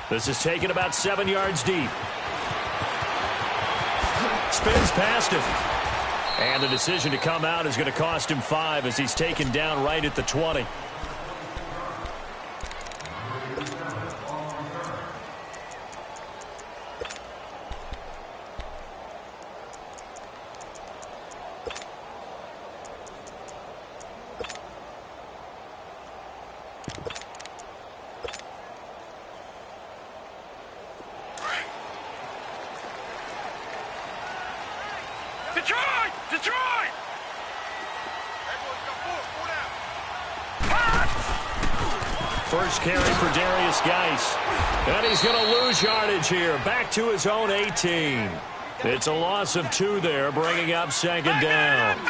This is taken about 7 yards deep. Spins past him. And the decision to come out is going to cost him 5 as he's taken down right at the 20. First carry for Darius Geis. And he's going to lose yardage here. Back to his own 18. It's a loss of 2 there, bringing up second down.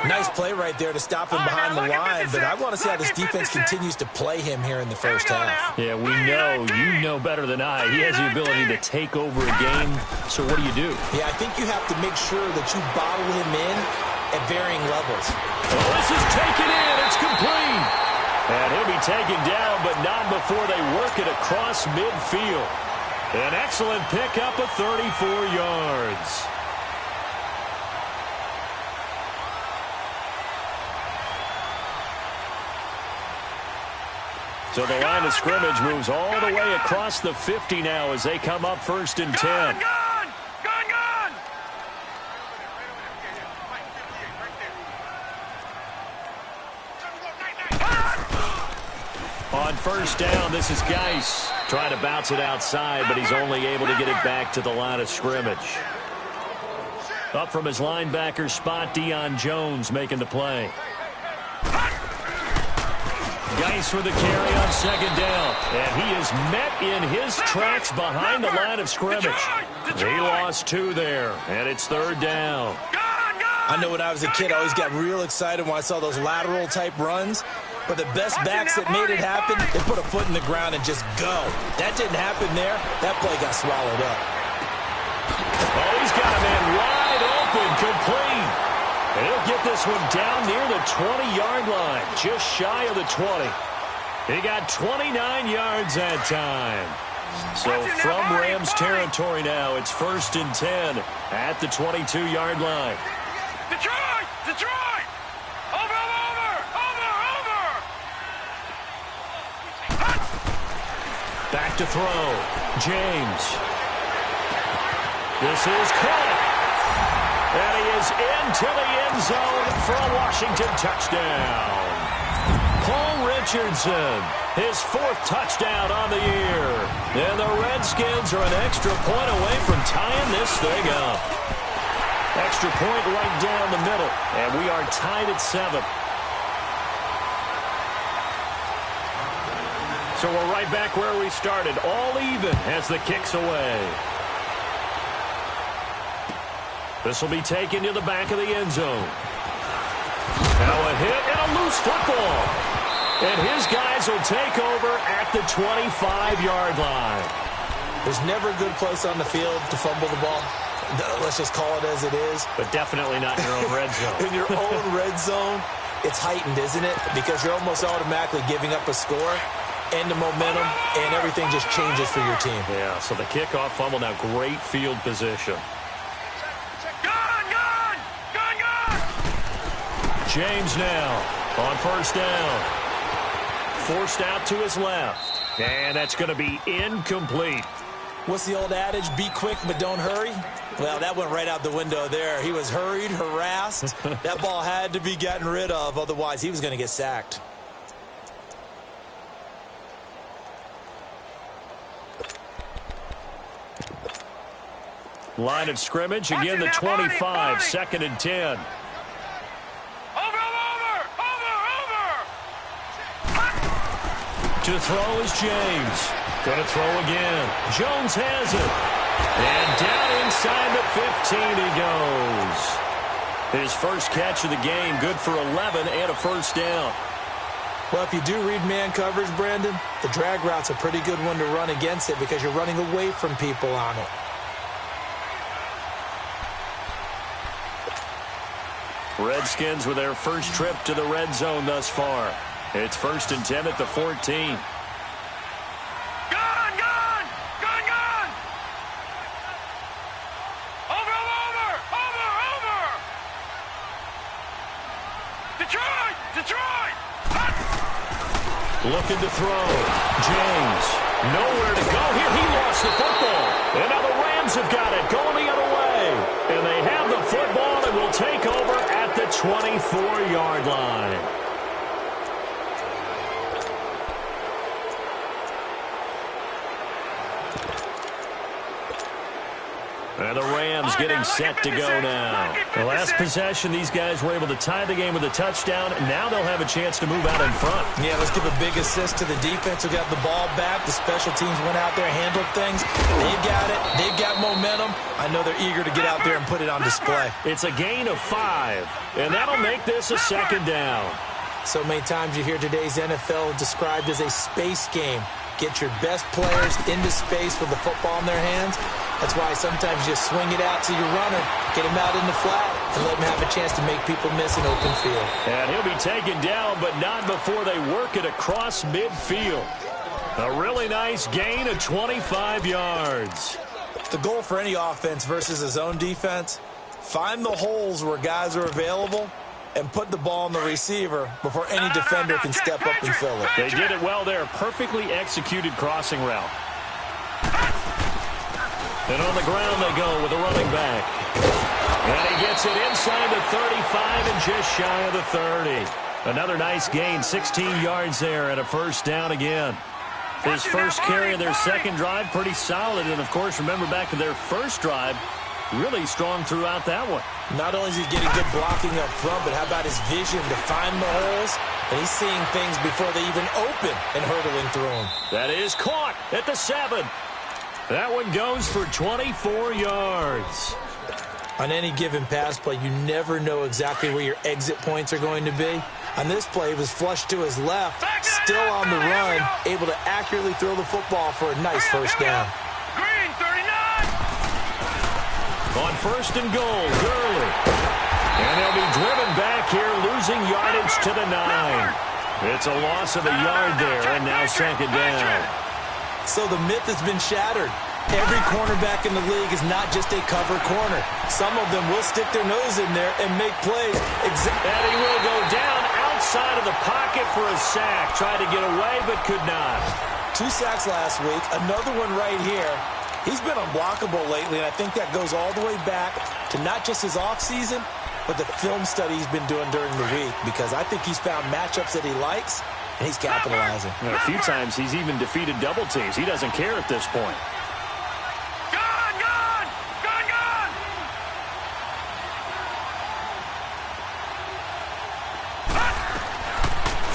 Nice play right there to stop him behind the line, but I want to see how this defense continues to play him here in the first half. Yeah, we know. You know better than I. He has the ability to take over a game. So what do you do? Yeah, I think you have to make sure that you bottle him in at varying levels. Oh, this is taken in. It's complete. And he'll be taken down, but not before they work it across midfield. An excellent pickup of 34 yards. So the line of scrimmage moves all the way across the 50 now as they come up 1st and 10. On first down, this is Geis trying to bounce it outside, but he's only able to get it back to the line of scrimmage. Up from his linebacker spot, Deion Jones making the play. Geis for the carry on second down, and he is met in his tracks behind the line of scrimmage. He lost 2 there, and it's 3rd down. I know when I was a kid, I always got real excited when I saw those lateral-type runs. But the best backs that made it happen, they put a foot in the ground and just go. That didn't happen there. That play got swallowed up. Oh, he's got a man wide open, complete. And he'll get this one down near the 20-yard line, just shy of the 20. He got 29 yards that time. So from Rams territory now, it's 1st and 10 at the 22-yard line. Detroit! Detroit! Over! Back to throw. James. This is caught. And he is into the end zone for a Washington touchdown. Paul Richardson, his 4th touchdown on the year. And the Redskins are an extra point away from tying this thing up. Extra point right down the middle. And we are tied at 7. So we're right back where we started, all even as the kick's away. This will be taken to the back of the end zone. Now a hit and a loose football. And his guys will take over at the 25-yard line. There's never a good place on the field to fumble the ball. Let's just call it as it is. But definitely not in your own red zone. In your own red zone, it's heightened, isn't it? Because you're almost automatically giving up a score. And the momentum, and everything just changes for your team. Yeah, so the kickoff fumble now, great field position. Gun! James now on first down. Forced out to his left. And that's going to be incomplete. What's the old adage? Be quick, but don't hurry? Well, that went right out the window there. He was hurried, harassed. That ball had to be gotten rid of, otherwise he was going to get sacked. Line of scrimmage, again the 25, 2nd and 10. Over! To throw is James. Going to throw again. Jones has it. And down inside the 15 he goes. His first catch of the game, good for 11 and a first down. Well, if you do read man coverage, Brandon, the drag route's a pretty good one to run against it because you're running away from people on it. Redskins with their first trip to the red zone thus far. It's 1st and 10 at the 14. Looking to throw. James. Nowhere to go here. He lost the football. And now the Rams have got it. Going the other way. And they have the football and will take over at the 24-yard line. And the Rams getting set to go now. The last possession, these guys were able to tie the game with a touchdown, and now they'll have a chance to move out in front. Yeah, let's give a big assist to the defense who got the ball back. The special teams went out there, handled things. They've got it. They've got momentum. I know they're eager to get out there and put it on display. It's a gain of 5, and that'll make this a 2nd down. So many times you hear today's NFL described as a space game. Get your best players into space with the football in their hands. That's why sometimes you swing it out to your runner, get him out in the flat, and let him have a chance to make people miss an open field. And he'll be taken down, but not before they work it across midfield. A really nice gain of 25 yards. The goal for any offense versus a zone defense, find the holes where guys are available and put the ball on the receiver before any defender can step up and fill it. They did it well there. Perfectly executed crossing route. And on the ground they go with the running back. And he gets it inside the 35 and just shy of the 30. Another nice gain, 16 yards there and a 1st down again. His first carry of their 2nd drive, pretty solid. And, of course, remember back to their 1st drive, really strong throughout that one. Not only is he getting good blocking up front, but how about his vision to find the holes? And he's seeing things before they even open and hurdling through them. That is caught at the 7. That one goes for 24 yards. On any given pass play, you never know exactly where your exit points are going to be. On this play, he was flushed to his left, still on the run, able to accurately throw the football for a nice 1st down. Green, 39! On 1st and goal, Gurley. And they'll be driven back here, losing yardage to the 9. It's a loss of a yard there, and now 2nd down. So the myth has been shattered. Every cornerback in the league is not just a cover corner. Some of them will stick their nose in there and make plays. And he will go down outside of the pocket for a sack. Tried to get away, but could not. 2 sacks last week, another one right here. He's been unblockable lately, and I think that goes all the way back to not just his offseason, but the film study he's been doing during the week, because I think he's found matchups that he likes, and he's capitalizing. And a few times he's even defeated double teams. He doesn't care at this point.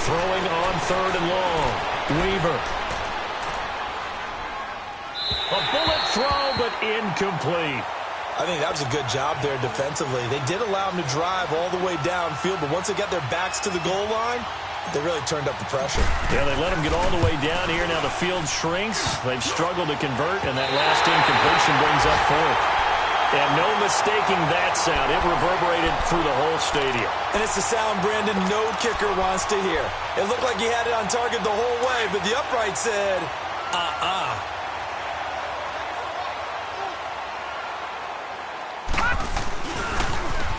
Throwing on 3rd and long. Weaver. A bullet throw, but incomplete. I think that was a good job there defensively. They did allow him to drive all the way downfield, but once they got their backs to the goal line, they really turned up the pressure. Yeah, they let him get all the way down here. Now the field shrinks. They've struggled to convert, and that last incompletion brings up 4th. And no mistaking that sound. It reverberated through the whole stadium. And it's the sound Brandon no kicker wants to hear. It looked like he had it on target the whole way, but the upright said,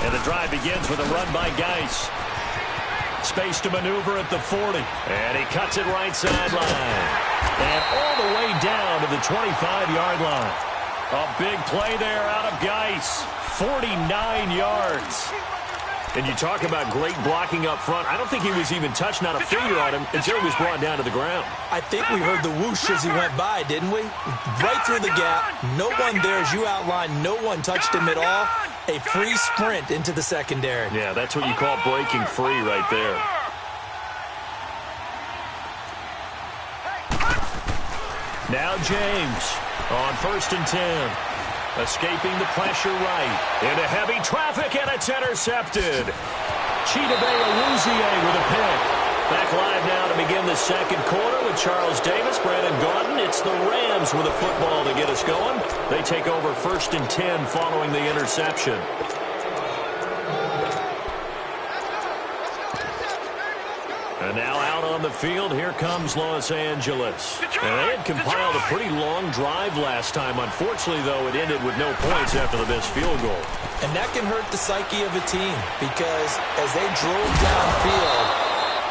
And the drive begins with a run by Geis. Space to maneuver at the 40. And he cuts it right sideline. And all the way down to the 25-yard line. A big play there out of Geis. 49 yards. And you talk about great blocking up front. I don't think he was even touched, not a finger on him, until he was brought down to the ground. I think we heard the whoosh as he went by, didn't we? Right through the gap. No one there, as you outlined. No one touched him at all. A free sprint into the secondary. Yeah, that's what you call breaking free right there. Now James on 1st and 10. Escaping the pressure right. Into heavy traffic, and it's intercepted. Chidobe Awuzie with a pick. Back live now to begin the 2nd quarter with Charles Davis, Brandon Gaudin. It's the Rams with a football to get us going. They take over 1st and 10 following the interception. And And now out on the field, here comes Los Angeles. And they had compiled a pretty long drive last time. Unfortunately, though, it ended with no points after the missed field goal. And that can hurt the psyche of a team because as they drove downfield,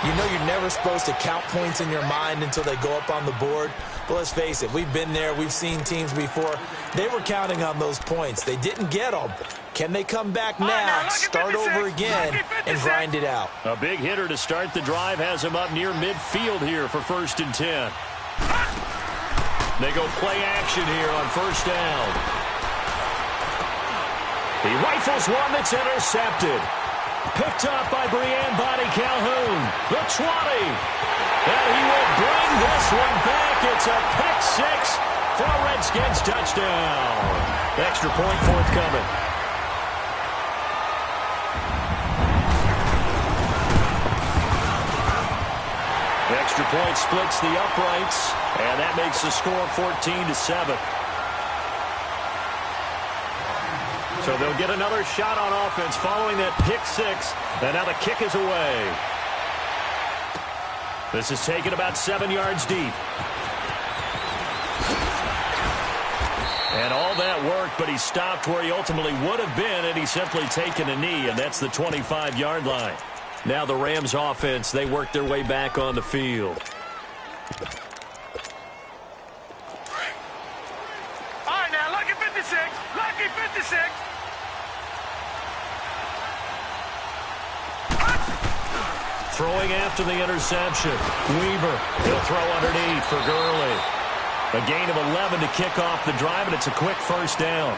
you know you're never supposed to count points in your mind until they go up on the board. But let's face it, we've been there. We've seen teams before. They were counting on those points. They didn't get them. Can they come back now, start over again, and grind it out? A big hitter to start the drive has him up near midfield here for 1st and 10. They go play action here on 1st down. He rifles one that's intercepted. Picked up by Brian Body Calhoun. The 20. And he will bring this one back. It's a pick six for a Redskins touchdown. Extra point forthcoming. Extra point splits the uprights, and that makes the score 14-7. So they'll get another shot on offense following that pick six, and now the kick is away. This is taken about 7 yards deep. And all that worked, but he stopped where he ultimately would have been, and he's simply taken a knee, and that's the 25-yard line. Now the Rams offense, they work their way back on the field. All right, now, lucky 56. Lucky 56. Throwing after the interception. Weaver, he'll throw underneath for Gurley. A gain of 11 to kick off the drive, and it's a quick 1st down.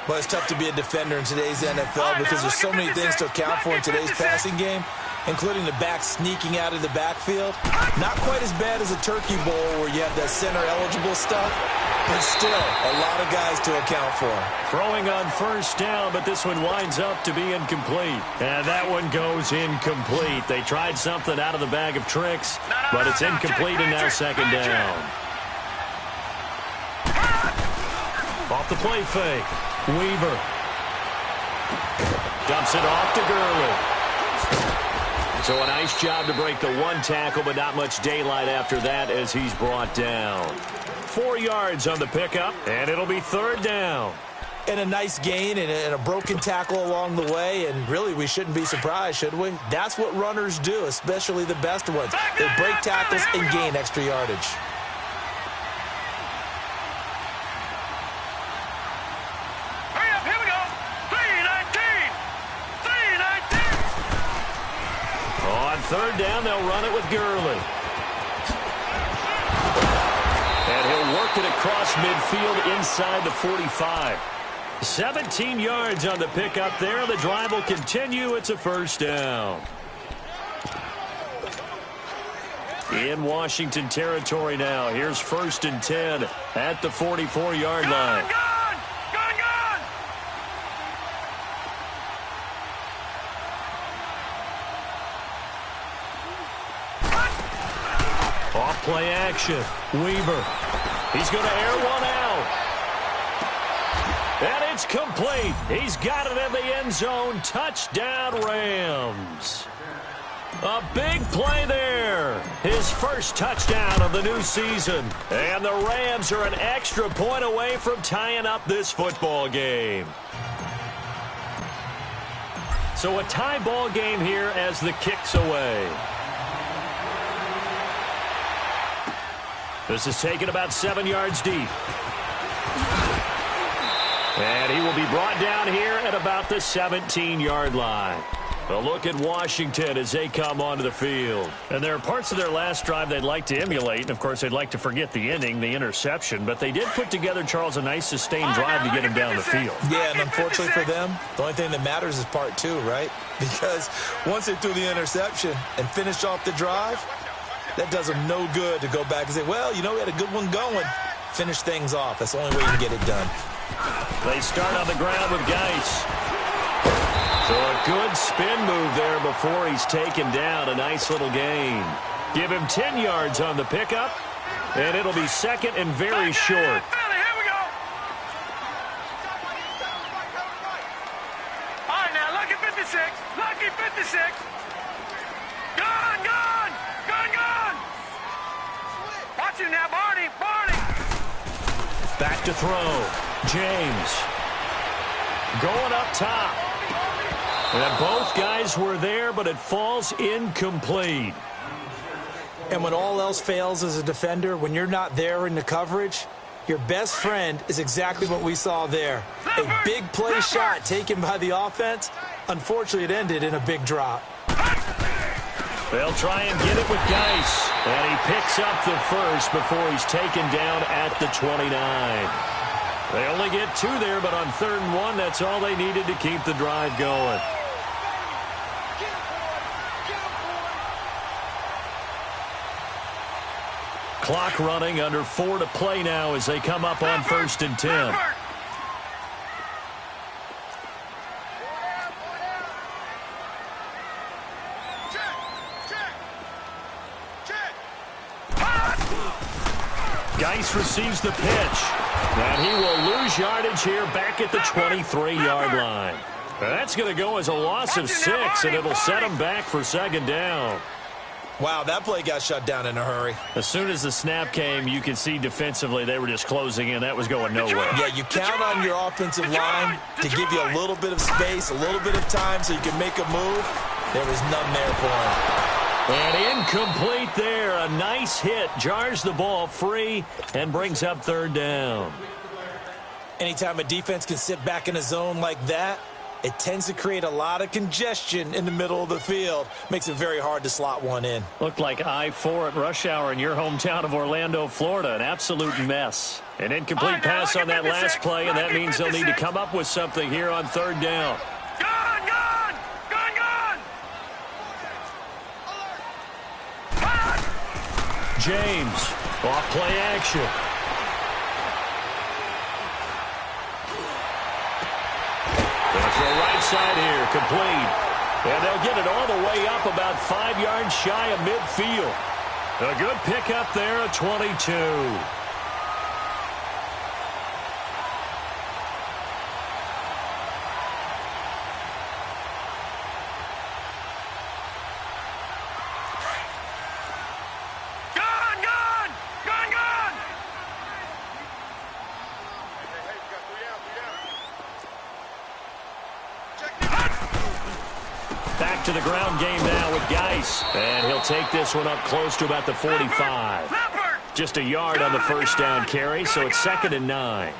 Well, it's tough to be a defender in today's NFL because there's so many things to account for in today's passing game, including the back sneaking out of the backfield. Not quite as bad as a turkey bowl where you have that center-eligible stuff, but still a lot of guys to account for. Throwing on 1st down, but this one winds up to be incomplete. And that one goes incomplete. They tried something out of the bag of tricks, but it's incomplete and now 2nd down. Off the play fake. Weaver dumps it off to Gurley. So a nice job to break the one tackle, but not much daylight after that as he's brought down. 4 yards on the pickup, and it'll be 3rd down. And a nice gain and a broken tackle along the way, and really we shouldn't be surprised, should we? That's what runners do, especially the best ones. They break tackles and gain extra yardage. On 3rd down, they'll run it with Gurley. And he'll work it across midfield inside the 45. 17 yards on the pickup there. The drive will continue. It's a 1st down. In Washington territory now. Here's 1st and 10 at the 44-yard line. Off play action. Weaver. He's going to air one out. And it's complete. He's got it in the end zone. Touchdown, Rams. A big play there. His first touchdown of the new season. And the Rams are an extra point away from tying up this football game. So a tie ball game here as the kick's away. This is taken about 7 yards deep. And he will be brought down here at about the 17-yard line. A look at Washington as they come onto the field. And there are parts of their last drive they'd like to emulate. And, of course, they'd like to forget the ending, the interception. But they did put together, Charles, a nice sustained drive to get him down the field. Yeah, and unfortunately for them, the only thing that matters is part 2, right? Because once they threw the interception and finished off the drive, that does them no good to go back and say, well, you know, we had a good one going. Finish things off. That's the only way you can get it done. They start on the ground with Geis. So a good spin move there before he's taken down. A nice little gain. Give him 10 yards on the pickup, and it'll be 2nd and very short. Here we go. All right, now, lucky 56. Lucky 56. Go! Back to throw. James. Going up top. And both guys were there, but it falls incomplete. And when all else fails as a defender, when you're not there in the coverage, your best friend is exactly what we saw there. A big play shot taken by the offense. Unfortunately, it ended in a big drop. They'll try and get it with Geis. And he picks up the first before he's taken down at the 29. They only get 2 there, but on 3rd and 1, that's all they needed to keep the drive going. Clock running, under 4 to play now as they come up on 1st and 10. Geis receives the pitch. And he will lose yardage here back at the 23-yard line. That's going to go as a loss of 6, and it'll set him back for 2nd down. Wow, that play got shut down in a hurry. As soon as the snap came, you could see defensively they were just closing in. That was going nowhere. Yeah, you count on your offensive line to give you a little bit of space, a little bit of time so you can make a move. There was none there for him. And incomplete there. A nice hit. Jars the ball free and brings up 3rd down. Anytime a defense can sit back in a zone like that, it tends to create a lot of congestion in the middle of the field. Makes it very hard to slot one in. Looked like I-4 at rush hour in your hometown of Orlando, Florida. An absolute mess. An incomplete pass on that last play, and that means they'll need to come up with something here on 3rd down. Gone, gone! Gone, gone! James, off play action. To the right side here, complete. And they'll get it all the way up about 5 yards shy of midfield. A good pickup there at 22. Back to the ground game now with Geis. And he'll take this one up close to about the 45. Just a yard on the 1st down carry, so it's 2nd and 9.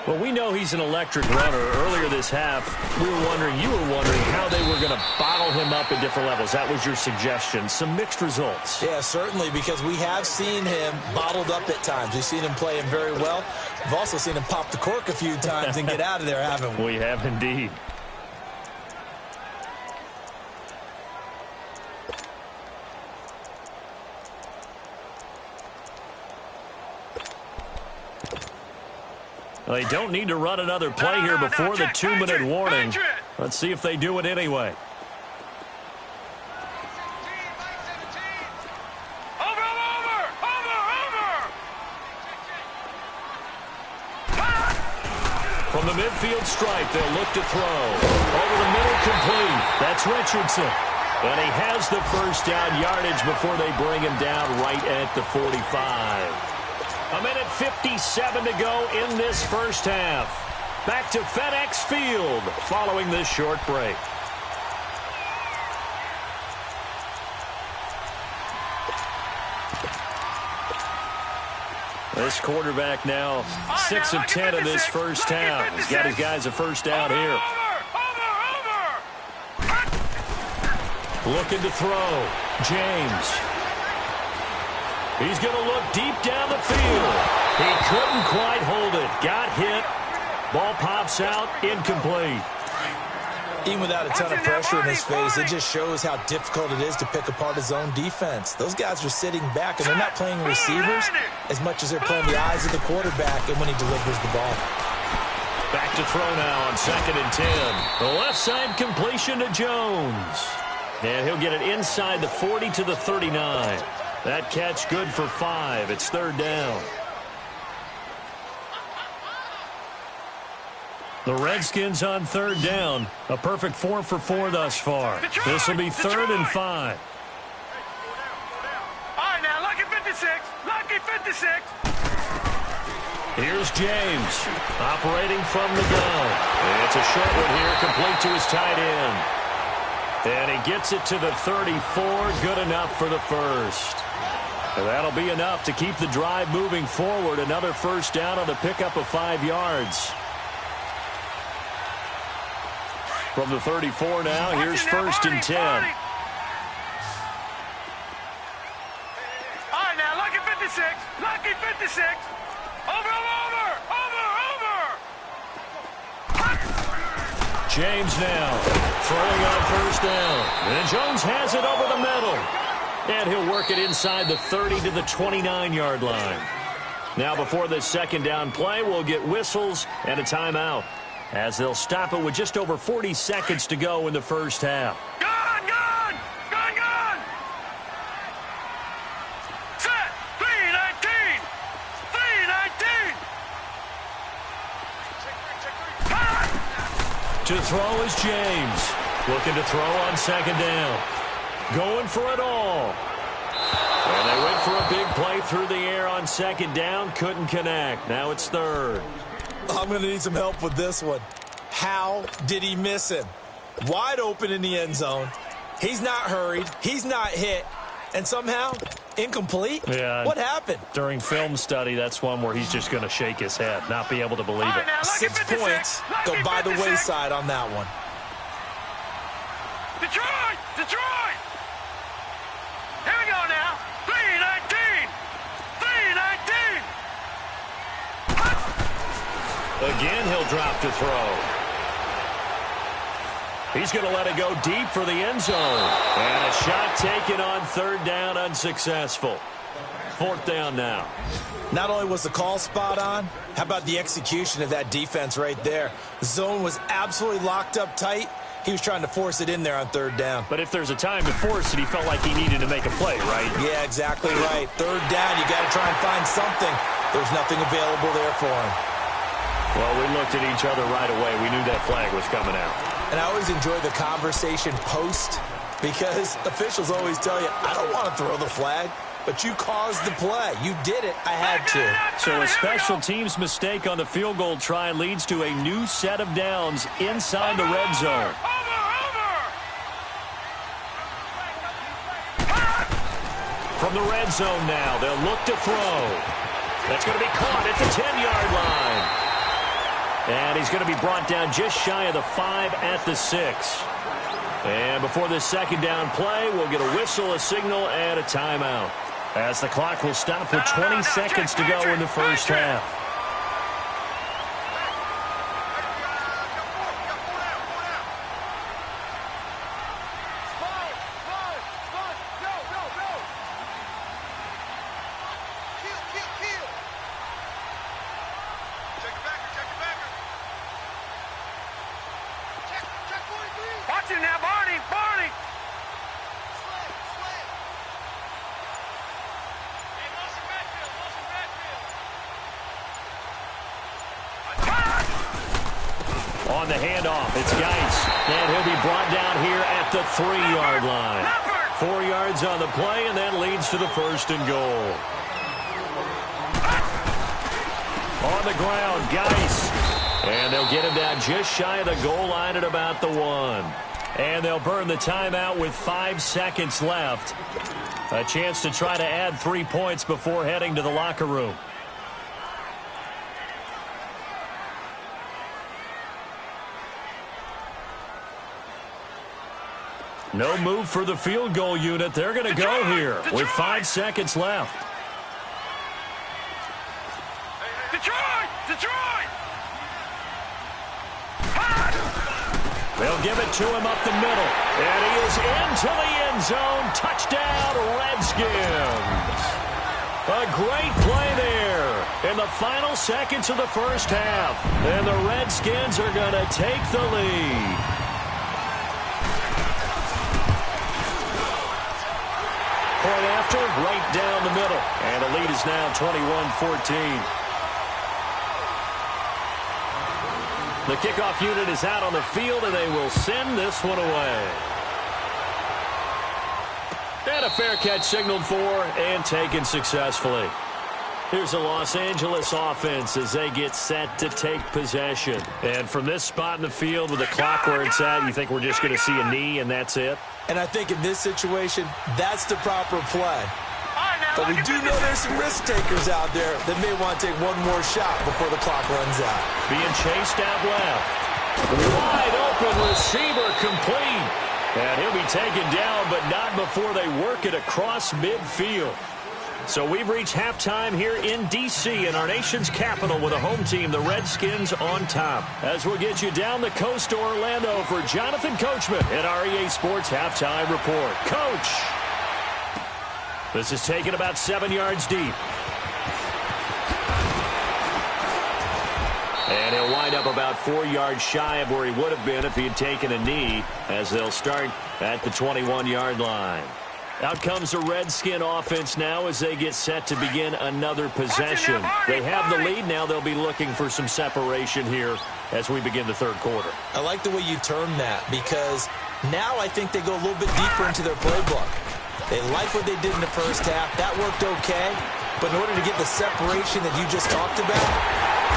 Well, we know he's an electric runner. Earlier this half, you were wondering how they were going to bottle him up at different levels. That was your suggestion. Some mixed results. Yeah, certainly, because we have seen him bottled up at times. We've seen him playing very well. We've also seen him pop the cork a few times and get out of there, haven't we? We have indeed. They don't need to run another play here before the 2-minute warning. Let's see if they do it anyway. From the midfield stripe, they'll look to throw. Over the middle, complete. That's Richardson. And he has the 1st down yardage before they bring him down right at the 45. A minute 57 to go in this 1st half. Back to FedEx Field following this short break. This quarterback now 6 of 10 in this 1st half. He's got his guys a 1st down here. Looking to throw. James. He's going to look deep down the field. He couldn't quite hold it. Got hit. Ball pops out. Incomplete. Even without a ton of pressure in his face, it just shows how difficult it is to pick apart his own defense. Those guys are sitting back, and they're not playing receivers as much as they're playing the eyes of the quarterback and when he delivers the ball. Back to throw now on 2nd and 10. The left side completion to Jones. And he'll get it inside the 40 to the 39. That catch good for 5. It's 3rd down. The Redskins on 3rd down. A perfect 4 for 4 thus far. This will be 3rd and 5. All right, now, lucky 56. Lucky 56. Here's James, operating from the gun. It's a short one here, complete to his tight end. And he gets it to the 34, good enough for the first. And that'll be enough to keep the drive moving forward. Another first down on the pickup of 5 yards. From the 34 now, here's first and 10. All right, now, lucky 56. Lucky 56. Over. James now throwing on first down. And Jones has it over the middle. And he'll work it inside the 30 to the 29-yard line. Now before this second down play, we'll get whistles and a timeout, as they'll stop it with just over 40 seconds to go in the first half. Gun! Set! 319! 319! To throw is James. Looking to throw on second down. Going for it all. And they went for a big play through the air on second down. Couldn't connect. Now it's third. I'm going to need some help with this one. How did he miss him? Wide open in the end zone. He's not hurried. He's not hit. And somehow, incomplete? Yeah. What happened? During film study, that's one where he's just going to shake his head, not be able to believe it. Now, 6 points go by the wayside on that one. Detroit! Here we go now. 319! 319! Again, he'll drop to throw. He's going to let it go deep for the end zone. And a shot taken on third down, unsuccessful. Fourth down now. Not only was the call spot on, how about the execution of that defense right there? The zone was absolutely locked up tight. He was trying to force it in there on third down. But if there's a time to force it, he felt like he needed to make a play, right? Yeah, exactly right. Third down, you got to try and find something. There's nothing available there for him. Well, we looked at each other right away. We knew that flag was coming out. And I always enjoy the conversation post, because officials always tell you, I don't want to throw the flag, but you caused the play. You did it. I had to. So a special teams mistake on the field goal try leads to a new set of downs inside the red zone. From the red zone now, they'll look to throw. That's going to be caught at the 10-yard line. And he's going to be brought down just shy of the 5 at the 6. And before this second down play, we'll get a whistle, a signal, and a timeout, as the clock will stop with 20 seconds to go in the first half. Watch him now, Barney! On the handoff, it's Geis. And he'll be brought down here at the 3-yard line. 4 yards on the play, and that leads to the first and goal. On the ground, Geis. And they'll get him down just shy of the goal line at about the 1. And they'll burn the timeout with 5 seconds left. A chance to try to add 3 points before heading to the locker room. No move for the field goal unit. They're going to go here with 5 seconds left. Detroit! They'll give it to him up the middle. And he is into the end zone. Touchdown, Redskins. A great play there in the final seconds of the first half. And the Redskins are going to take the lead. Point after, right down the middle. And the lead is now 21-14. The kickoff unit is out on the field, and they will send this one away. And a fair catch signaled for and taken successfully. Here's a Los Angeles offense as they get set to take possession. And from this spot in the field with the clock where it's at, you think we're just going to see a knee and that's it? And I think in this situation, that's the proper play. But we do know there's some risk takers out there that may want to take one more shot before the clock runs out. Being chased out left. Wide open receiver complete. And he'll be taken down, but not before they work it across midfield. So we've reached halftime here in D.C. in our nation's capital with a home team, the Redskins, on top. As we'll get you down the coast to Orlando for Jonathan Coachman at our EA Sports Halftime Report. Coach! This is taken about 7 yards deep. And he'll wind up about 4 yards shy of where he would have been if he had taken a knee, as they'll start at the 21-yard line. Out comes the Redskin offense now as they get set to begin another possession. They have the lead. Now they'll be looking for some separation here as we begin the third quarter. I like the way you term that because now I think they go a little bit deeper into their playbook. They like what they did in the first half. That worked okay. But in order to get the separation that you just talked about,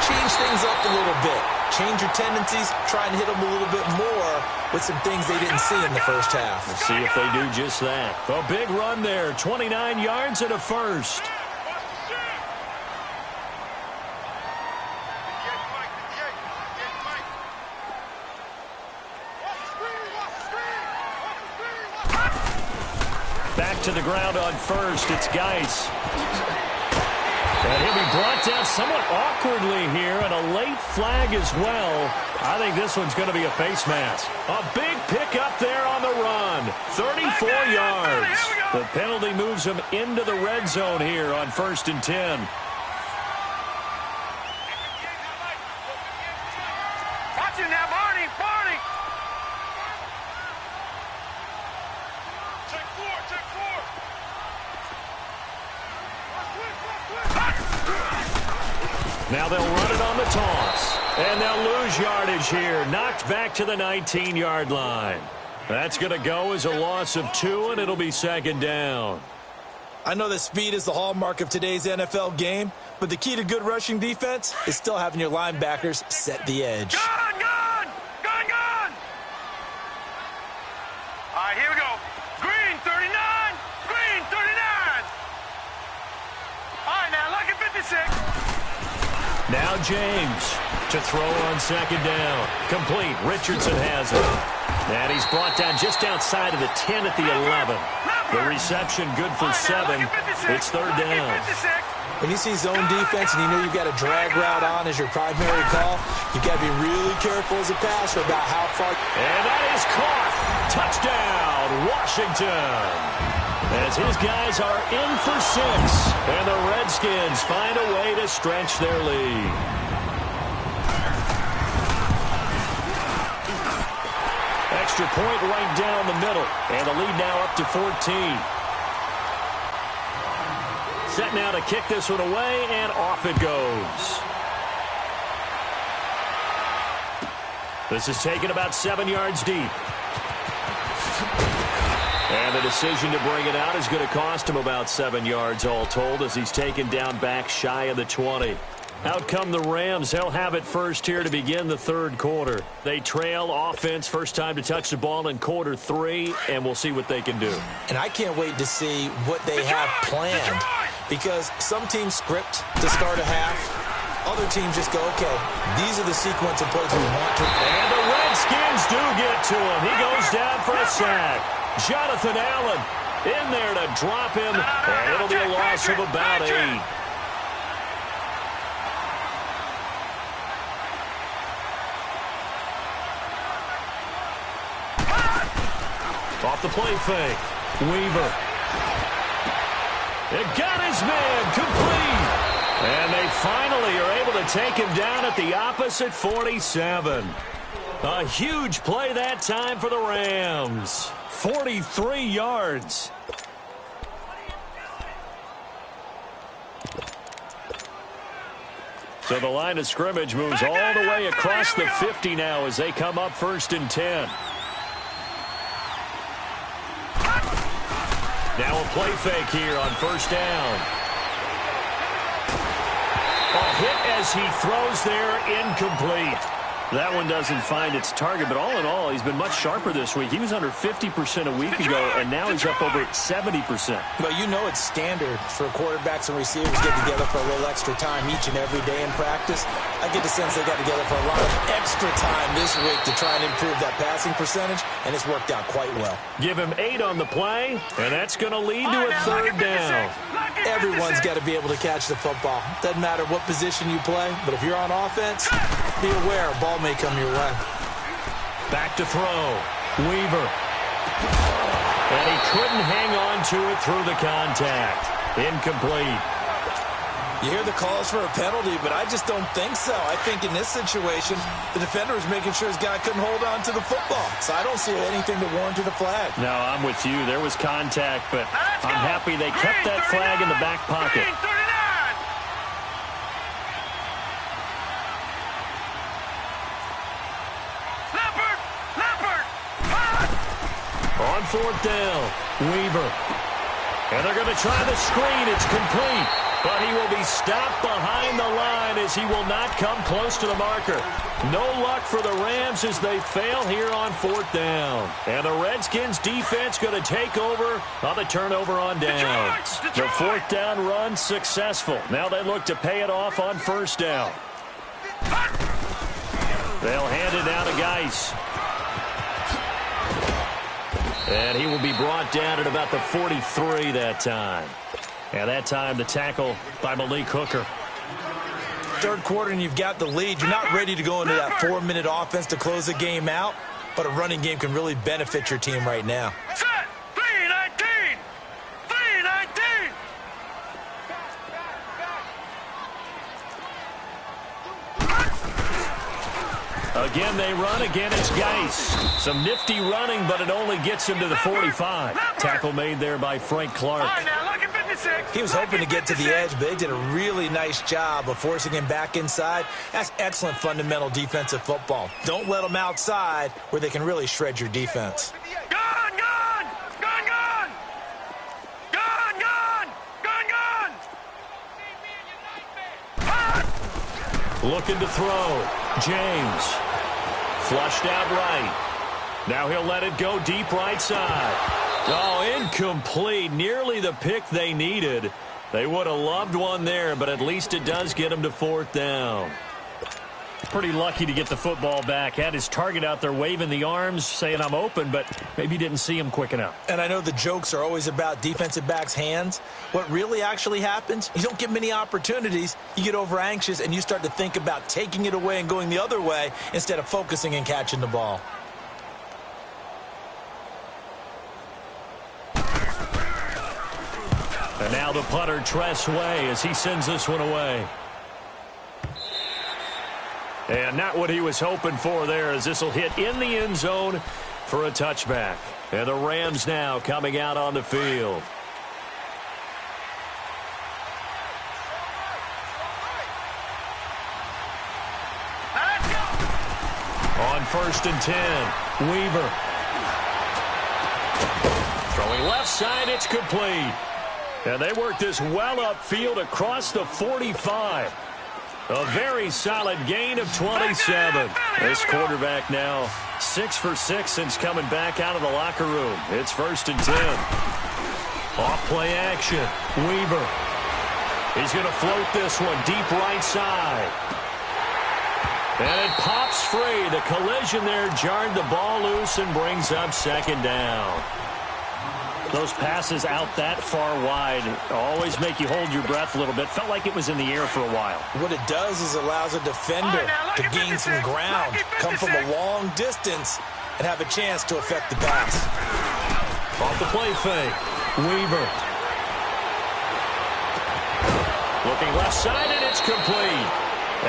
change things up a little bit. Change your tendencies, try and hit them a little bit more with some things they didn't see in the first half. Let's see if they do just that. A big run there, 29 yards and a first. Back to the ground on first, it's Geis. And he'll be brought down somewhat awkwardly here, and a late flag as well. I think this one's going to be a face mask. A big pickup there on the run. 34 yards. The penalty moves him into the red zone here on 1st and 10. Watch him now, Barney. Barney. Check four. Now they'll run it on the toss. And they'll lose yardage here. Knocked back to the 19-yard line. That's going to go as a loss of 2, and it'll be 2nd down. I know that speed is the hallmark of today's NFL game, but the key to good rushing defense is still having your linebackers set the edge. Gone. All right, here we go. Green, 39. Green, 39. All right, now, lucky 56. Now James to throw on 2nd down. Complete. Richardson has it. And he's brought down just outside of the 10 at the 11. The reception good for 7. It's 3rd down. When you see zone defense and you know you've got a drag route on as your primary call, you've got to be really careful as a passer about how far. And that is caught. Touchdown, Washington. As his guys are in for 6. And the Redskins find a way to stretch their lead. Extra point right down the middle. And the lead now up to 14. Set now to kick this one away, and off it goes. This is taken about 7 yards deep. And the decision to bring it out is going to cost him about 7 yards all told as he's taken down back shy of the 20. Out come the Rams. They'll have it first here to begin the third quarter. They trail offense, first time to touch the ball in quarter 3, and we'll see what they can do. And I can't wait to see what they have planned because some teams script to start a half. Other teams just go, okay, these are the sequence of plays we want to. And the Redskins do get to him. He goes down for a sack. Jonathan Allen in there to drop him, and it'll be a loss of about 8. Off the play fake. Weaver. It got his man complete. And they finally are able to take him down at the opposite 47. A huge play that time for the Rams. 43 yards. So the line of scrimmage moves all the way across the 50 now as they come up 1st and 10. Now a play fake here on 1st down. hit as he throws there, incomplete. That one doesn't find its target, but all in all, he's been much sharper this week. He was under 50% a week ago, and now he's up over 70%. Well, you know it's standard for quarterbacks and receivers get together for a little extra time each and every day in practice. I get the sense they got together for a lot of extra time this week to try and improve that passing percentage, and it's worked out quite well. Give him 8 on the play, and that's going to lead to a third down. Everyone's got to be able to catch the football. Doesn't matter what position you play, but if you're on offense, be aware a ball may come your way. Back to throw. Weaver. And he couldn't hang on to it through the contact. Incomplete. You hear the calls for a penalty, but I just don't think so. I think in this situation, the defender was making sure his guy couldn't hold on to the football. So I don't see anything to warrant the flag. No, I'm with you. There was contact, but I'm happy they kept that flag in the back pocket. On fourth down, Weaver. And they're going to try the screen. It's complete. But he will be stopped behind the line as he will not come close to the marker. No luck for the Rams as they fail here on fourth down. And the Redskins defense going to take over on the turnover on downs. The fourth down run successful. Now they look to pay it off on first down. They'll hand it down to Geis. And he will be brought down at about the 43 that time. And that time the tackle by Malik Hooker. Third quarter and you've got the lead. You're not ready to go into that 4-minute offense to close the game out, but a running game can really benefit your team right now. Set! 3-19! 3-19! Again, they run. Again, it's Geis. Some nifty running, but it only gets him to the 45. Tackle made there by Frank Clark. All right, now, look at 56. He was hoping to get to the edge, but they did a really nice job of forcing him back inside. That's excellent fundamental defensive football. Don't let them outside where they can really shred your defense. Gun, gun! Gun, gun! Gun, gun! Gun, gun! Looking to throw. James. Flushed out right. Now he'll let it go deep right side. Oh, incomplete. Nearly the pick they needed. They would have loved one there, but at least it does get him to fourth down. Pretty lucky to get the football back. Had his target out there waving the arms, saying I'm open, but maybe didn't see him quick enough. And I know the jokes are always about defensive backs' hands. What really actually happens, you don't get many opportunities. You get over anxious, and you start to think about taking it away and going the other way instead of focusing and catching the ball. And now the punter, Tress Way, as he sends this one away. And not what he was hoping for there, as this will hit in the end zone for a touchback. And the Rams now coming out on the field. On 1st and 10, Weaver. Throwing left side, it's complete. And they work this well upfield across the 45. A very solid gain of 27. This quarterback now 6 for 6 since coming back out of the locker room. It's 1st and 10. Off play action. Weaver. He's going to float this one deep right side. And it pops free. The collision there jarred the ball loose and brings up 2nd down. Those passes out that far wide always make you hold your breath a little bit. Felt like it was in the air for a while. What it does is allows a defender to gain some ground, come from a long distance, and have a chance to affect the pass. Off the play fake. Weaver. Looking left side, and it's complete.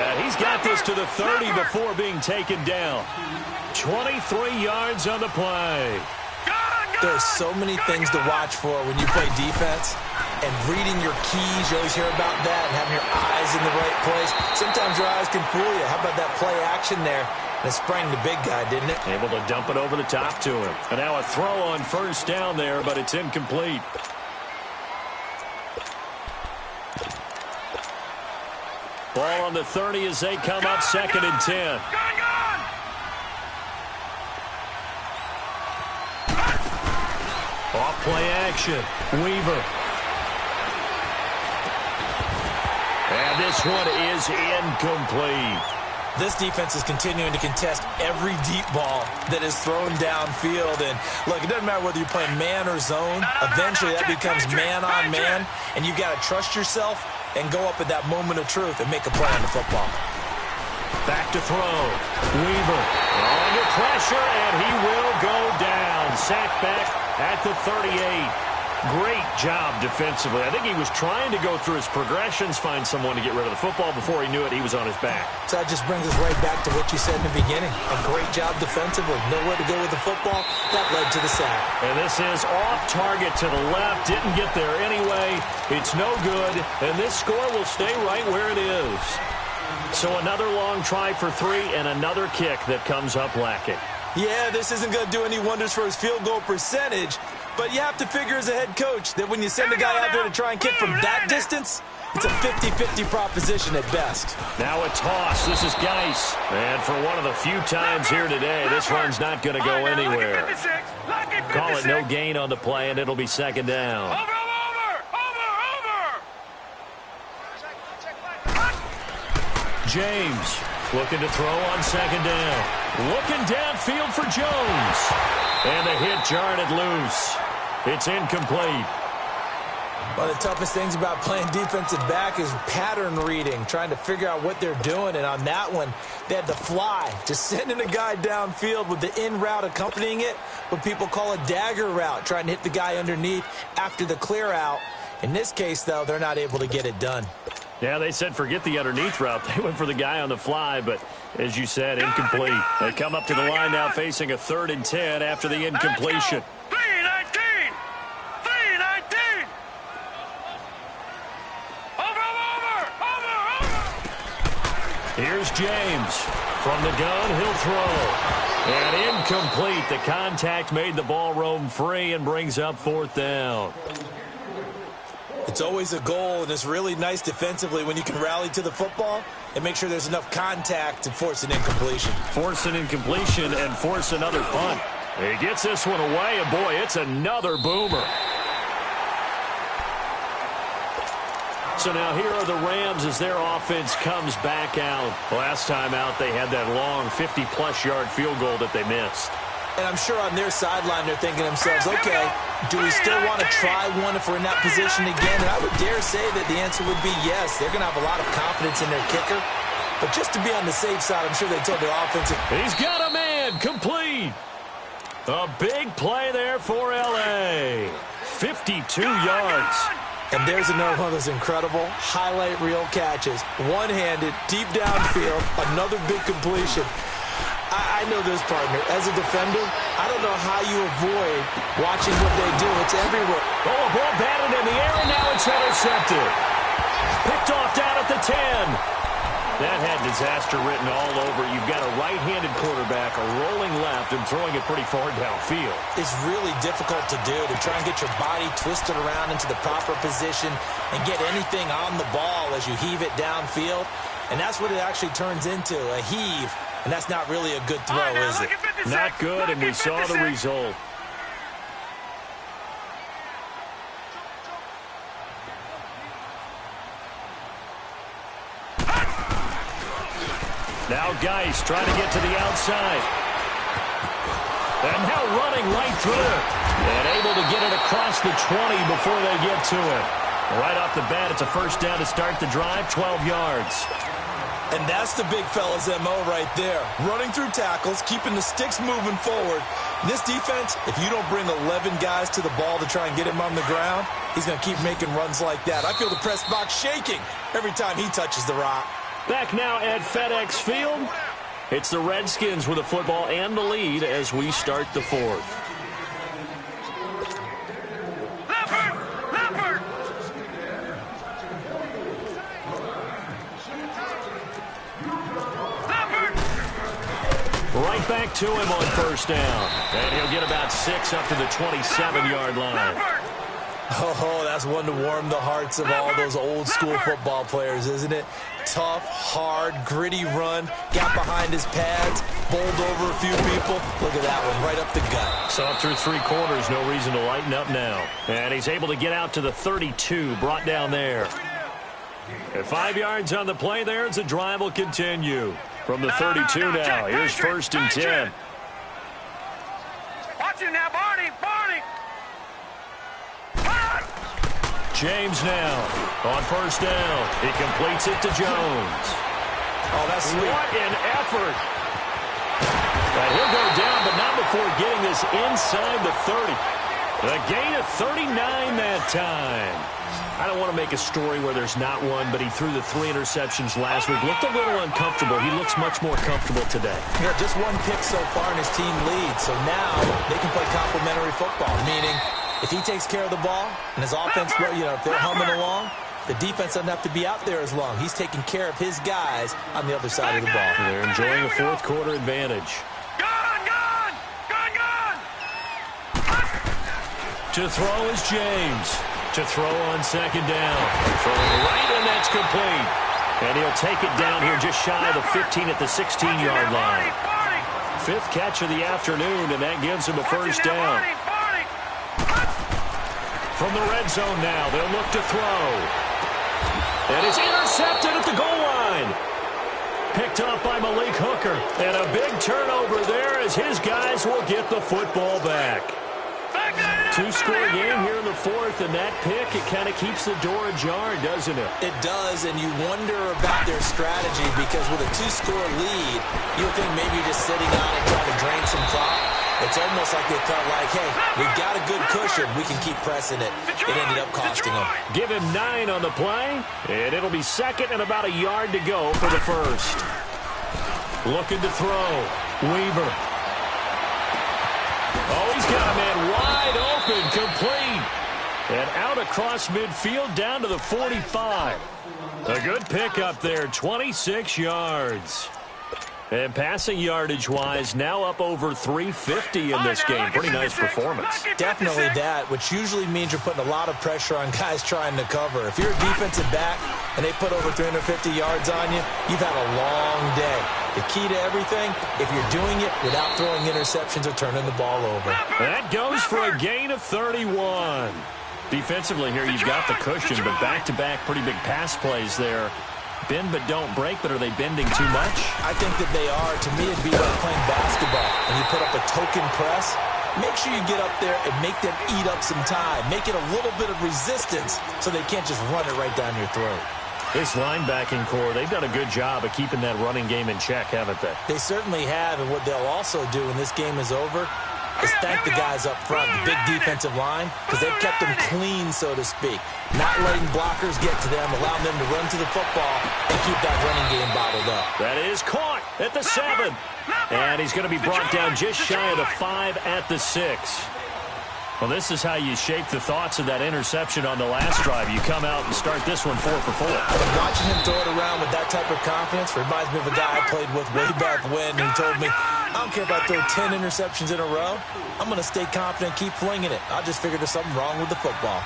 And he's got this to the 30 before being taken down. 23 yards on the play. There's so many things to watch for when you play defense, and reading your keys, you always hear about that, and having your eyes in the right place. Sometimes your eyes can fool you. How about that play action there? And it sprang the big guy, didn't it? Able to dump it over the top to him. And now a throw on 1st down there, but it's incomplete. Ball on the 30 as they come up 2nd and 10. Off play action. Weaver. And this one is incomplete. This defense is continuing to contest every deep ball that is thrown downfield. And, look, it doesn't matter whether you're playing man or zone. Eventually, that becomes man-on-man, and you've got to trust yourself and go up at that moment of truth and make a play on the football. Back to throw. Weaver under pressure, and he will go down. Sacked back at the 38. Great job defensively. I think he was trying to go through his progressions, find someone to get rid of the football. Before he knew it, he was on his back. So that just brings us right back to what you said in the beginning. A great job defensively. Nowhere to go with the football. That led to the sack. And this is off target to the left. Didn't get there anyway. It's no good. And this score will stay right where it is. So another long try for 3 and another kick that comes up lacking. Yeah, this isn't going to do any wonders for his field goal percentage. But you have to figure as a head coach that when you send a guy out there to try and kick from that distance, it's a 50-50 proposition at best. Now a toss. This is Geis. And for one of the few times here today, this run's not going to go anywhere. Call it no gain on the play, and it'll be 2nd down. Over! James looking to throw on 2nd down. Looking downfield for Jones. And the hit jarred it loose. It's incomplete. One of the toughest things about playing defensive back is pattern reading, trying to figure out what they're doing. And on that one, they had to fly, just sending a guy downfield with the in route accompanying it, what people call a dagger route, trying to hit the guy underneath after the clear out. In this case, though, they're not able to get it done. Yeah, they said forget the underneath route. They went for the guy on the fly, but as you said, incomplete. They come up to the line now facing a 3rd and 10 after the incompletion. 3-19! Over! Here's James. From the gun, he'll throw. And incomplete. The contact made the ball roam free and brings up 4th down. It's always a goal, and it's really nice defensively when you can rally to the football and make sure there's enough contact to force an incompletion. Force an incompletion and force another punt. He gets this one away, and boy, it's another boomer. So now here are the Rams as their offense comes back out. Last time out, they had that long 50-plus yard field goal that they missed. And I'm sure on their sideline they're thinking to themselves, okay, do we still want to try one if we're in that position again? And I would dare say that the answer would be yes. They're going to have a lot of confidence in their kicker. But just to be on the safe side, I'm sure they told their offensive. He's got a man, complete. A big play there for L.A. 52 yards. And there's another one of those incredible highlight reel catches. One-handed, deep downfield, another big completion. I know this, partner. As a defender, I don't know how you avoid watching what they do. It's everywhere. Oh, a ball batted in the air, and now it's intercepted. Picked off down at the 10. That had disaster written all over. You've got a right-handed quarterback, a rolling left, and throwing it pretty far downfield. It's really difficult to do, to try and get your body twisted around into the proper position and get anything on the ball as you heave it downfield. And that's what it actually turns into, a heave. And that's not really a good throw, is it? Not good, and we saw the result. Now Geis trying to get to the outside. And now running right through it. And able to get it across the 20 before they get to it. Right off the bat, it's a 1st down to start the drive, 12 yards. And that's the big fella's MO right there. Running through tackles, keeping the sticks moving forward. This defense, if you don't bring 11 guys to the ball to try and get him on the ground, he's going to keep making runs like that. I feel the press box shaking every time he touches the rock. Back now at FedEx Field. It's the Redskins with the football and the lead as we start the 4th. Right back to him on 1st down. And he'll get about 6 up to the 27-yard line. Oh, that's one to warm the hearts of all those old-school football players, isn't it? Tough, hard, gritty run, got behind his pads, bowled over a few people. Look at that one, right up the gut. So up through 3 quarters, no reason to lighten up now. And he's able to get out to the 32, brought down there. At 5 yards on the play there as the drive will continue. From the 32 now, here's 1st and 10. Watch it now, Barney. James now on 1st down. He completes it to Jones. Oh, that's sweet. What an effort. And he'll go down, but not before getting this inside the 30. A gain of 39 that time. I don't want to make a story where there's not one, but he threw the 3 interceptions last week. Looked a little uncomfortable. He looks much more comfortable today. Yeah, just 1 pick so far and his team leads. So now they can play complementary football, meaning if he takes care of the ball and his offense, if they're humming along, the defense doesn't have to be out there as long. He's taking care of his guys on the other side of the ball. They're enjoying a 4th quarter advantage. Gun! To throw is James. To throw on 2nd down. Throwing right, and that's complete. And he'll take it down here just shy of the 15 at the 16-yard line. 5th catch of the afternoon, and that gives him a 1st down. From the red zone now, they'll look to throw. And it's intercepted at the goal line. Picked up by Malik Hooker. And a big turnover there as his guys will get the football back. 2-score game here in the 4th, and that pick, it kind of keeps the door ajar, doesn't it? It does, and you wonder about their strategy because with a 2-score lead, you would think maybe just sitting on it trying to drain some clock. It's almost like they felt like, hey, we've got a good cushion. We can keep pressing it. It ended up costing them. Give him 9 on the play, and it'll be 2nd and about a yard to go for the 1st. Looking to throw. Weaver. Oh, he's got a man wide open, complete. And out across midfield down to the 45. A good pickup there, 26 yards. And passing yardage-wise, now up over 350 in this game. Pretty nice performance. Definitely that, which usually means you're putting a lot of pressure on guys trying to cover. If you're a defensive back and they put over 350 yards on you, you've had a long day. The key to everything, if you're doing it without throwing interceptions or turning the ball over. That goes for a gain of 31. Defensively here, you've got the cushion, but back-to-back pretty big pass plays there. Bend but don't break, but are they bending too much? I think that they are. To me, it'd be like playing basketball. When you put up a token press, make sure you get up there and make them eat up some time. Make it a little bit of resistance so they can't just run it right down your throat. This linebacking core, they've done a good job of keeping that running game in check, haven't they? They certainly have, and what they'll also do when this game is over is thank the guys up front, the big defensive line, because they've kept them clean, so to speak. Not letting blockers get to them, allowing them to run to the football and keep that running game bottled up. That is caught at the 7. And he's going to be brought down just shy of the 5 at the 6. Well, this is how you shape the thoughts of that interception on the last drive. You come out and start this one 4 for 4. Watching him throw it around with that type of confidence reminds me of a guy I played with way back when who told me, I don't care if I throw 10 interceptions in a row. I'm going to stay confident, keep flinging it. I just figured there's something wrong with the football.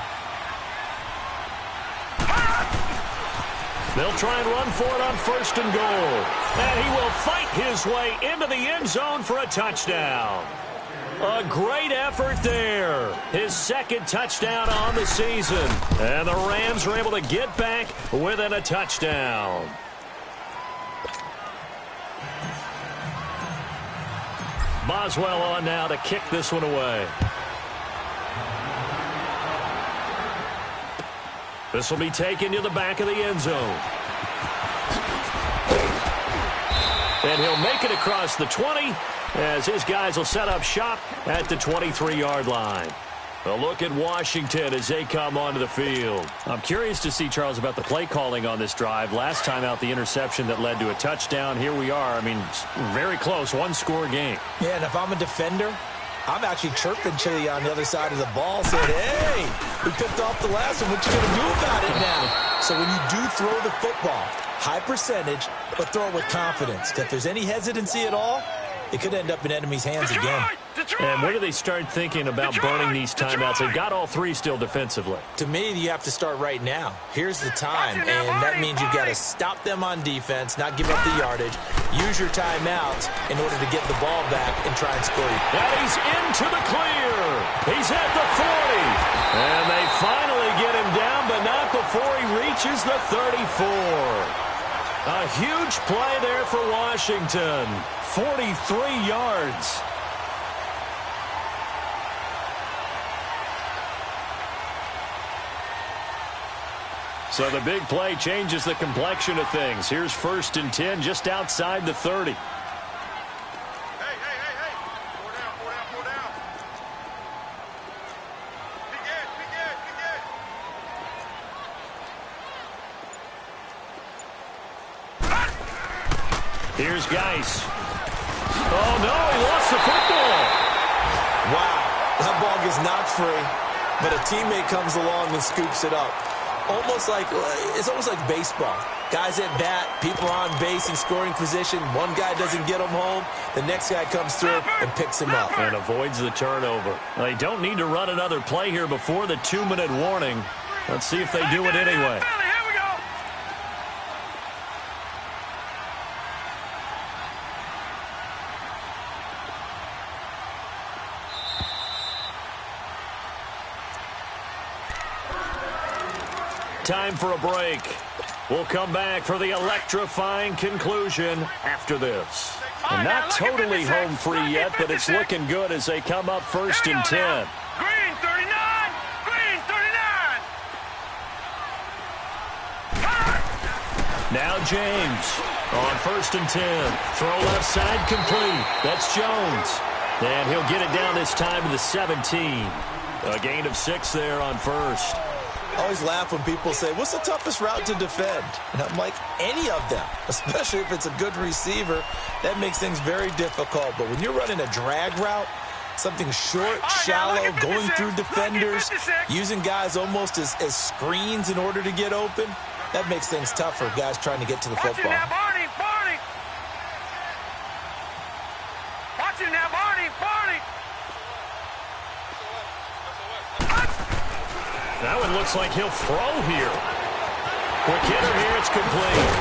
They'll try and run for it on 1st and goal. And he will fight his way into the end zone for a touchdown. A great effort there. His 2nd touchdown on the season. And the Rams are able to get back within a touchdown. Boswell on now to kick this one away. This will be taken to the back of the end zone. And he'll make it across the 20 as his guys will set up shop at the 23-yard line. A look at Washington as they come onto the field. I'm curious to see, Charles, about the play calling on this drive. Last time out, the interception that led to a touchdown. Here we are. I mean, very close, 1-score game. Yeah, and if I'm a defender, I'm actually chirping to you on the other side of the ball, saying, hey, we picked off the last one. What you going to do about it now? So when you do throw the football, high percentage, but throw it with confidence. If there's any hesitancy at all, it could end up in enemy's hands again. And when do they start thinking about burning these timeouts? They've got all three still defensively. To me, you have to start right now. Here's the time, and that means you've got to stop them on defense, not give up the yardage, use your timeouts in order to get the ball back and try and score you. And he's into the clear. He's at the 40. And they finally get him down, but not before he reaches the 34. A huge play there for Washington. 43 yards. So the big play changes the complexion of things. Here's 1st and 10 just outside the 30. Hey. Four down. Be good. Here's Geis. Oh, no, he lost the football. Wow, that ball gets knocked free, but a teammate comes along and scoops it up. It's almost like baseball. Guys at bat, people are on base in scoring position. One guy doesn't get him home. The next guy comes through and picks him up. And avoids the turnover. They don't need to run another play here before the 2-minute warning. Let's see if they do it anyway. Time for a break. We'll come back for the electrifying conclusion after this. And not totally home free yet, but it's looking good as they come up 1st and 10. Green 39. Green 39. Now James on 1st and 10. Throw left side complete. That's Jones. And he'll get it down this time to the 17. A gain of 6 there on 1st. I always laugh when people say, what's the toughest route to defend? And I'm like, any of them, especially if it's a good receiver. That makes things very difficult. But when you're running a drag route, something short, shallow, going through defenders, using guys almost as screens in order to get open, that makes things tough for guys trying to get to the football. Watching now, Barney. That one looks like he'll throw here. Quick hitter here, it's complete.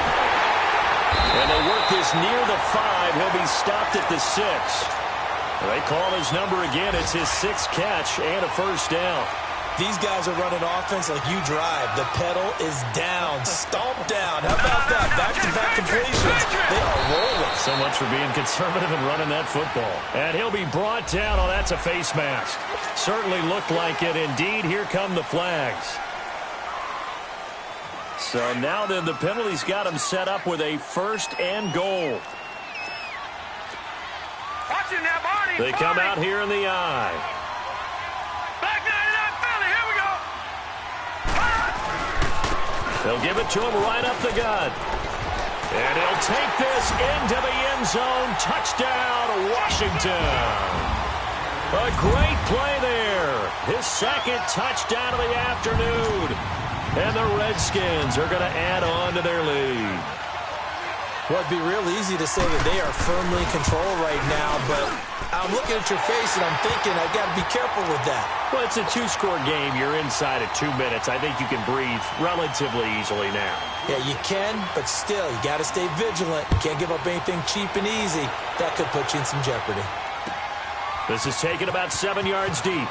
And they work this near the 5. He'll be stopped at the 6. They call his number again. It's his 6th catch and a 1st down. These guys are running offense like you drive. The pedal is down, stomped down. How about that? Back-to-back completions. They are rolling. So much for being conservative and running that football. And he'll be brought down. Oh, that's a face mask. Certainly looked like it. Indeed, here come the flags. So now then, the penalty's got him set up with a 1st and goal. They come out here in the eye. They'll give it to him right up the gut. And he'll take this into the end zone. Touchdown, Washington. A great play there. His 2nd touchdown of the afternoon. And the Redskins are going to add on to their lead. Well, it'd be real easy to say that they are firmly in control right now, but I'm looking at your face and I'm thinking I've got to be careful with that. Well, it's a 2-score game. You're inside at 2 minutes. I think you can breathe relatively easily now. Yeah, you can, but still, you got to stay vigilant. You can't give up anything cheap and easy. That could put you in some jeopardy. This is taken about 7 yards deep.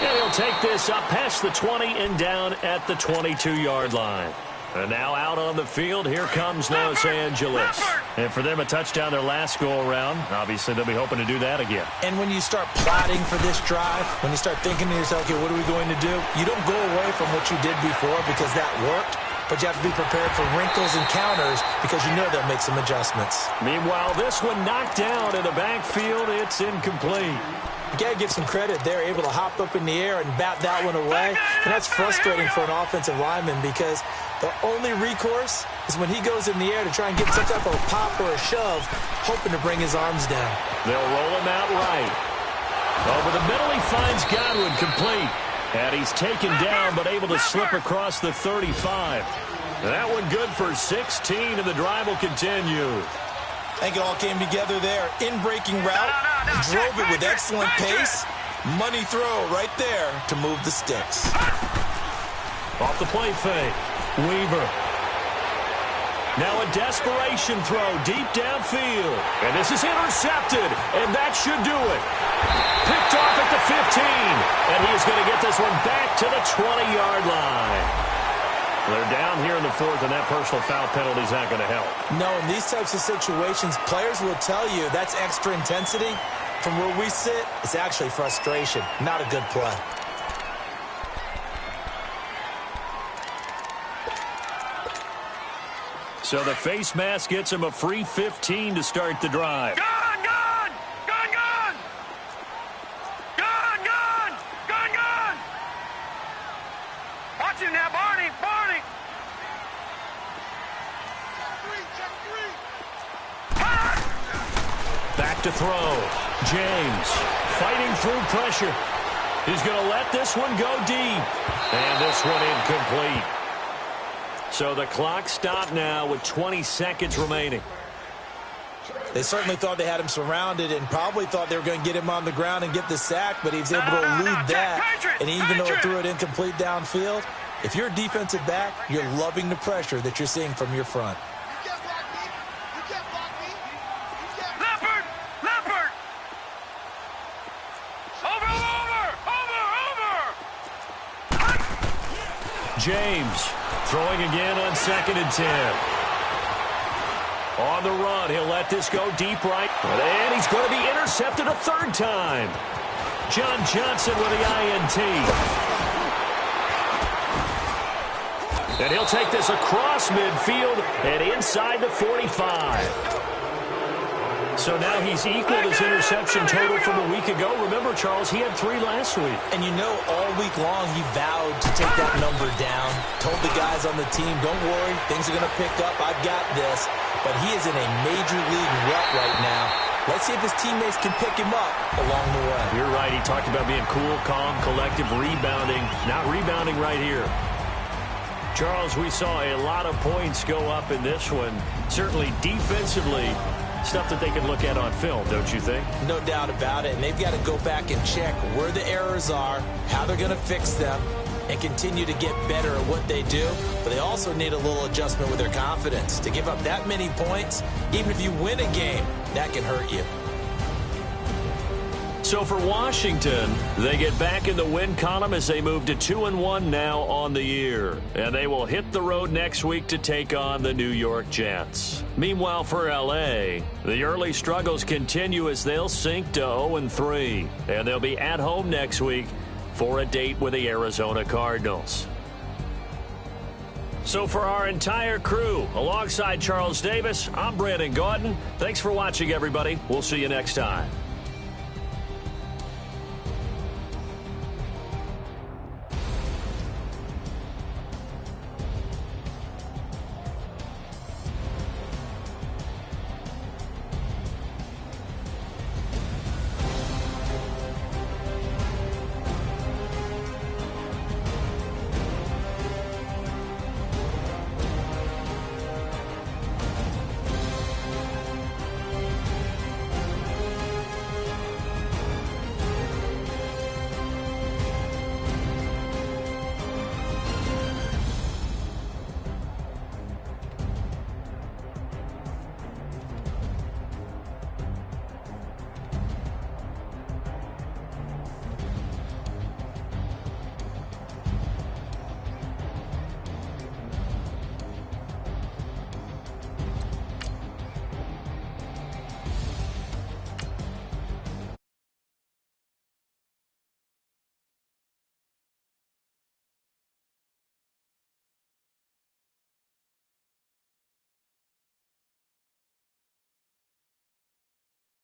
And he'll take this up past the 20 and down at the 22-yard line. And now out on the field, here comes Los Angeles. And for them, a touchdown their last go-around. Obviously, they'll be hoping to do that again. And when you start plotting for this drive, when you start thinking to yourself, okay, what are we going to do? You don't go away from what you did before because that worked, but you have to be prepared for wrinkles and counters because you know they'll make some adjustments. Meanwhile, this one knocked down in the backfield. It's incomplete. You got to give some credit. They're able to hop up in the air and bat that one away. And that's frustrating for an offensive lineman because the only recourse is when he goes in the air to try and get some type of a pop or a shove, hoping to bring his arms down. They'll roll him out right. Over the middle, he finds Godwin complete. And he's taken down, but able to slip across the 35. That one good for 16, and the drive will continue. I think it all came together there. In-breaking route, drove it with excellent pace. Money throw right there to move the sticks. Off the play fake. Weaver. Now a desperation throw deep downfield. And this is intercepted, and that should do it. Picked off at the 15, and he's going to get this one back to the 20-yard line. They're down here in the fourth, and that personal foul penalty is not going to help. No, in these types of situations, players will tell you that's extra intensity. From where we sit, it's actually frustration, not a good play. So the face mask gets him a free 15 to start the drive. Gun, gun! Gun, gun! Gun, gun! Gun, gun! Watch him now, Barney! Barney! Check three! Back to throw. James fighting through pressure. He's going to let this one go deep. And this one incomplete. So the clock stopped now with 20 seconds remaining. They certainly thought they had him surrounded and probably thought they were going to get him on the ground and get the sack, but he was able to elude that. And even though it threw it incomplete downfield, if you're a defensive back, you're loving the pressure that you're seeing from your front. Leopard! Leopard! Over! James throwing again on 2nd and 10. On the run, he'll let this go deep right. And he's going to be intercepted a third time. John Johnson with the INT. And he'll take this across midfield and inside the 45. So now he's equaled his interception total from a week ago. Remember, Charles, he had 3 last week. And you know, all week long he vowed to take that number down. Told the guys on the team, don't worry, things are going to pick up. I've got this. But he is in a major league rut right now. Let's see if his teammates can pick him up along the way. You're right. He talked about being cool, calm, collective, rebounding. Not rebounding right here. Charles, we saw a lot of points go up in this one. Certainly defensively, stuff that they can look at on film, don't you think? No doubt about it. And they've got to go back and check where the errors are, how they're going to fix them, and continue to get better at what they do. But they also need a little adjustment with their confidence. To give up that many points, even if you win a game, that can hurt you. So for Washington, they get back in the win column as they move to 2-1 now on the year. And they will hit the road next week to take on the New York Jets. Meanwhile, for L.A., the early struggles continue as they'll sink to 0-3. And they'll be at home next week for a date with the Arizona Cardinals. So for our entire crew, alongside Charles Davis, I'm Brandon Gaudin. Thanks for watching, everybody. We'll see you next time.